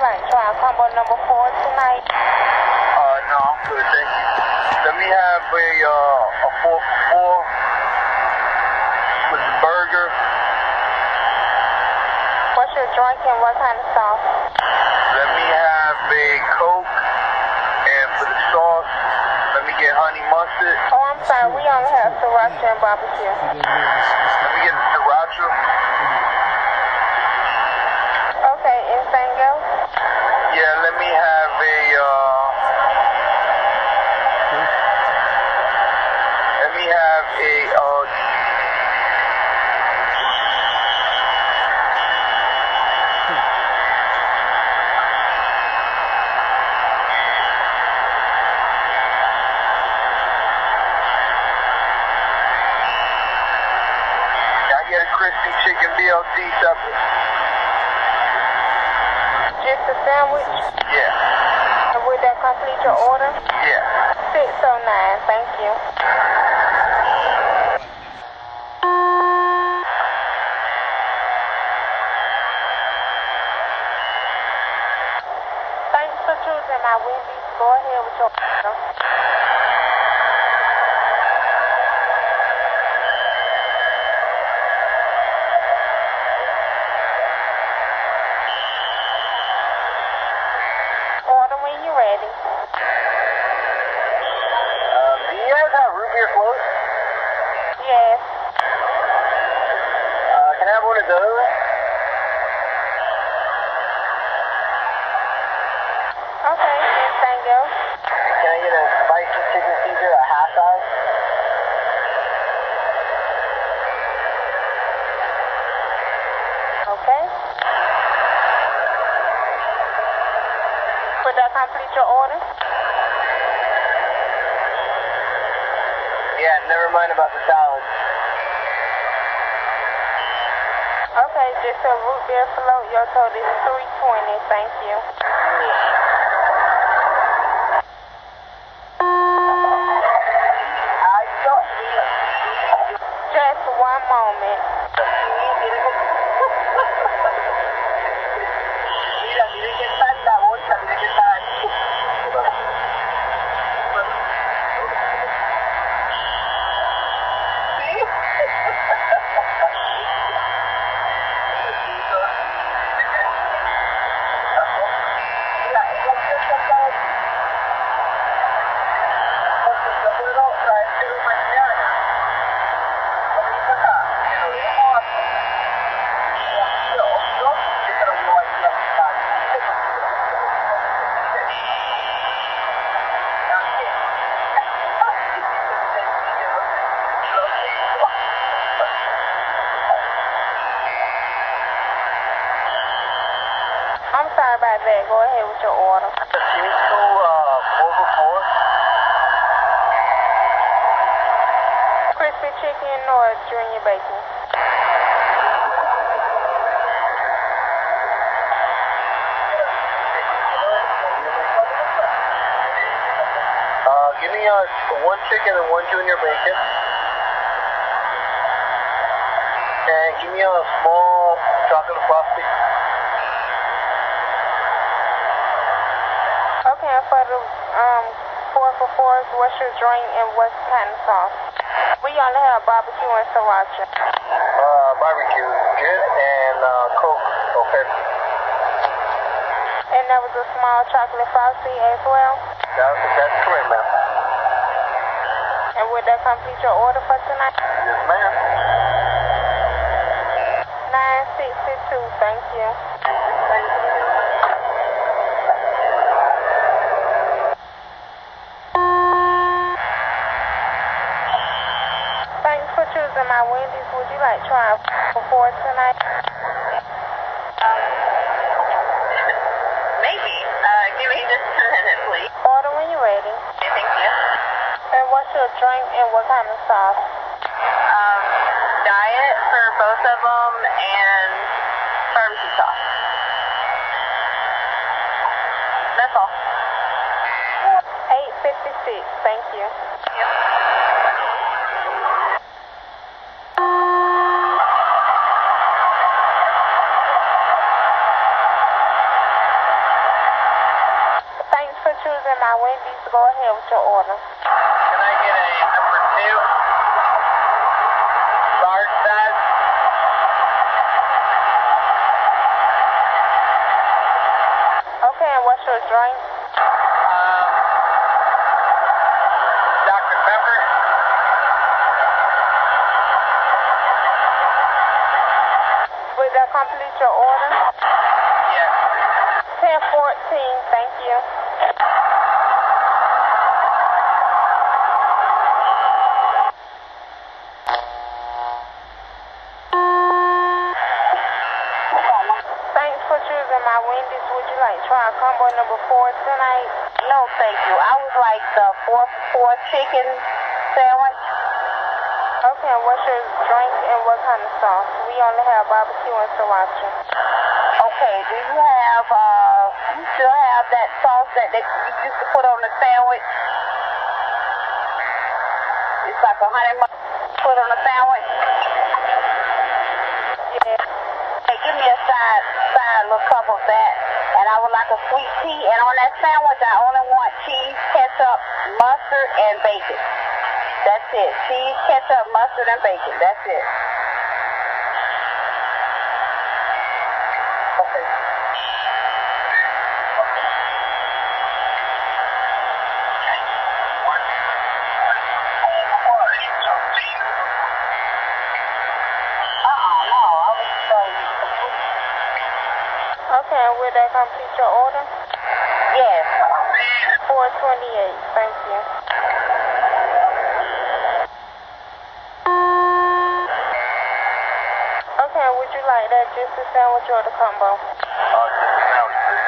like to try combo number 4 tonight? No, I'm good, thank you. Let me have a 4 for 4 with the burger. What's your drink and what kind of sauce? Let me have a Coke, and for the sauce, let me get honey mustard. Oh, I'm sorry, we only have sriracha and barbecue. Let me get the sriracha. Okay, anything else? Yeah, let me have crispy chicken BLT separate. Just a sandwich? Yeah. And would that complete your order? Yeah. 609, thank you. Thanks for choosing my Wendys. Go ahead with your order. Order when you're ready. Do you guys have root beer floats? Yes. Can I have one of those? Okay, anything else? Can I get a spicy chicken Caesar at half size? Okay. Would that complete your order? Yeah, never mind about the salad. Okay, just a root beer float. Your total is $320. Thank you. Just one moment. I'm sorry about that. Go ahead with your order. Give me 2 4 for 4. Crispy chicken or junior bacon? Give me 1 chicken and 1 junior bacon. And give me a small chocolate frosty. Okay, and for the 4 for 4s, what's your drink and what kind of sauce? We only have barbecue and sriracha. Barbecue, good, and Coke or Pepsi. And there was a small chocolate frosty as well? That's correct, ma'am. And would that complete your order for tonight? Yes, ma'am. 962, thank you. Thanks for choosing my Wendys. Would you like to try for 4 tonight? Maybe. Give me just a minute, please. Order when you're ready. Okay, thank you. And what's your drink and what kind of sauce? Diet for both of them and barbecue sauce. That's all. 856, thank you. Yep. my Wendys. Go ahead with your order. Can I get a number 2? Large size? Okay, and what's your drink? Dr. Pepper? Will that complete your order? Yes. 1014, thank you. Thanks for choosing my Wendys. Would you like to try combo number 4 tonight? No, thank you. I would like the 4 for 4 chicken sandwich. Okay, and what's your drink and what kind of sauce? We only have barbecue and sriracha. Okay, do you have, you still have that sauce that they used to put on the sandwich? It's like a honey mustard put on a sandwich. Yeah. Hey, give me a side little cup of that. And I would like a sweet tea. And on that sandwich, I only want cheese, ketchup, mustard, and bacon. That's it. Cheese, ketchup, mustard, and bacon. That's it. Okay. No. I was complete. Okay, and will that complete your order? Yes. 428, thank you. Okay, would you like that just a sandwich or the combo? Just a sandwich, please.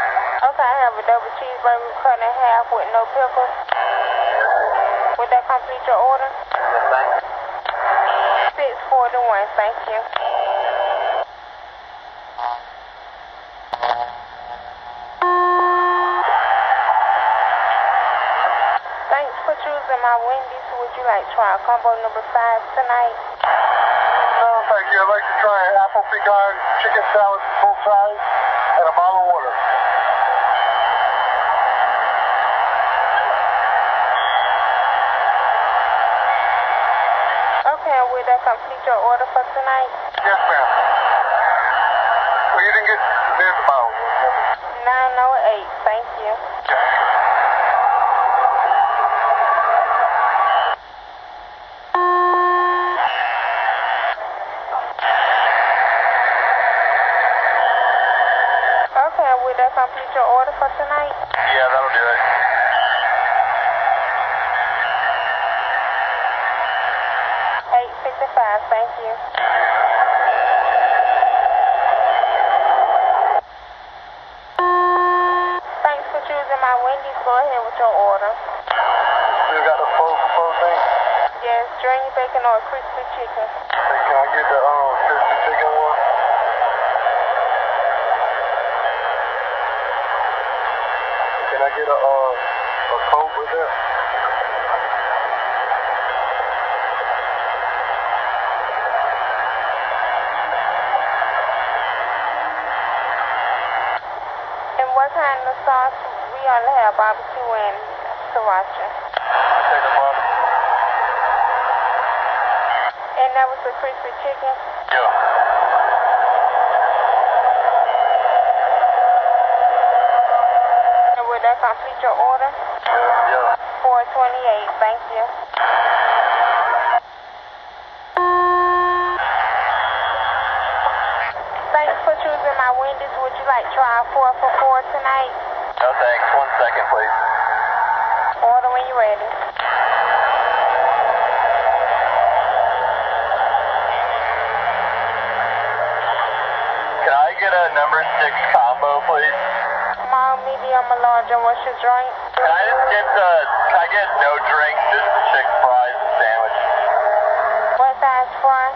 Okay, I have a double cheeseburger cut in half with no pickles. Would that complete your order? Yes, thank you. 641, thank you. Thanks for choosing my Wendys. Would you like to try combo number 5 tonight? No, thank you. I'd like to try an apple pecan chicken salad full size and a bottle of water. Okay, will that complete your order for tonight? Yes, ma'am. Well, you didn't get the bottle. 908, thank you. Okay, will that complete your order for tonight? Yeah, that'll do it. $8.55, thank you. Thanks for choosing my Wendys. Go ahead with your order. Still got the 4 for 4 thing? Yes, string bacon or crispy chicken. Hey, can I get the crispy chicken one? Can I get a Coke with it? And what kind of sauce? We only have barbecue and sriracha. Take the barbecue. And that was the crispy chicken? Yeah. And will that complete your order? Yeah. 428, thank you. Thanks for choosing my Wendys. Would you like to try 4 for 4 tonight? No, thanks. 1 second, please. Order when you're ready. Can I get a number 6 combo, please? Small, medium, or large, and what's your drink? Can I get no drink, just the chicken fries and sandwich? What size fry?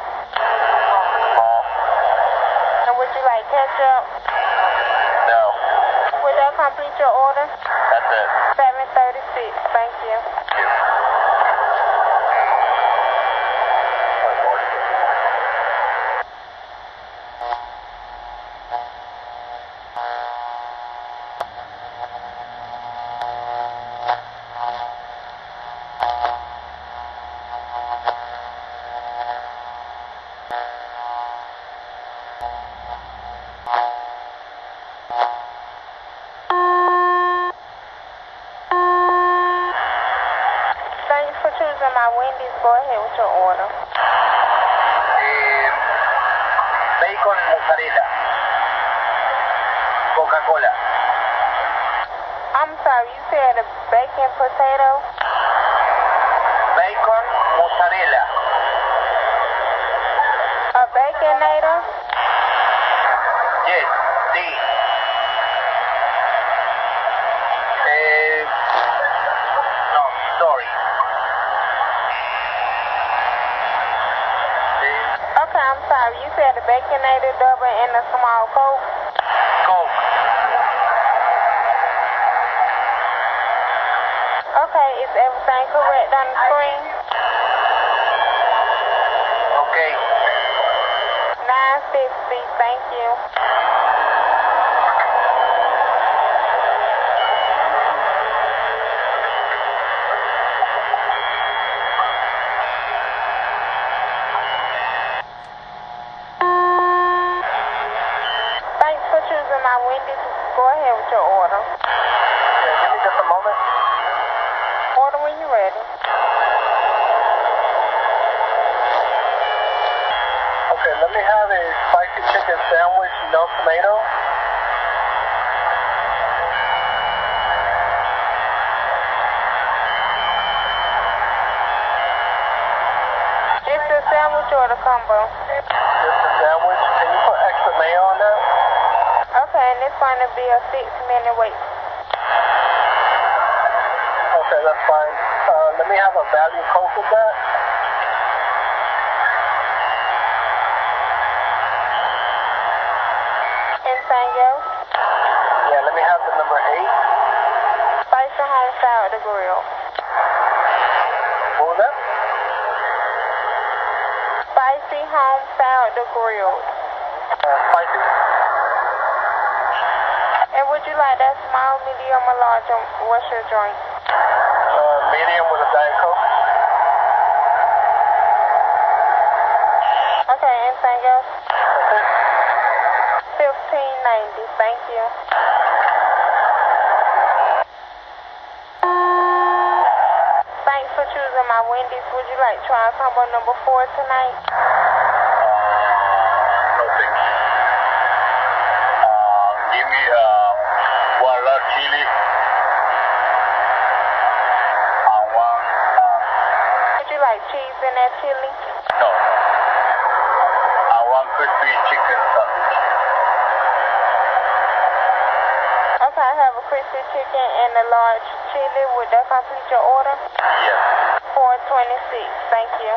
Small. And would you like ketchup? No. Will that complete your order? That's it. 736, thank you. Thank you. Thanks for choosing my Wendys. Go ahead with your order. Bacon mozzarella. Coca-Cola. I'm sorry, you said a bacon potato? Bacon mozzarella. A baconator? Yes, sí. No, sorry. Okay, I'm sorry. You said a baconator double and a small Coke? Coke. Okay, is everything correct on the screen? Okay. 960, thank you. Thanks for choosing my Wendys. Go ahead with your order. Yeah, give me just a moment. Order when you're ready. Okay, let me have a spicy chicken sandwich, no tomato. It's the sandwich or the combo? Just a sandwich. Can you put extra mayo on that? Okay, and it's going to be a 6-minute wait. Okay, that's fine. Let me have a value Coke with that. Anything else? Yeah, let me have the number 8. Spicy home style at the grill. What was that? Spicy home style at the grill. Spicy. And would you like that small, medium, or large? What's your drink? Medium with a Diet Coke. Okay, anything else? That's it. $15.90, thank you. Thanks for choosing my Wendys. Would you like try combo number 4 tonight? No thanks. Give me one large chili and one. Would you like cheese in that chili? No. And one crispy chicken sandwich. Okay, I have a crispy chicken and a large chili. Would that complete your order? Yes. $4.26, thank you.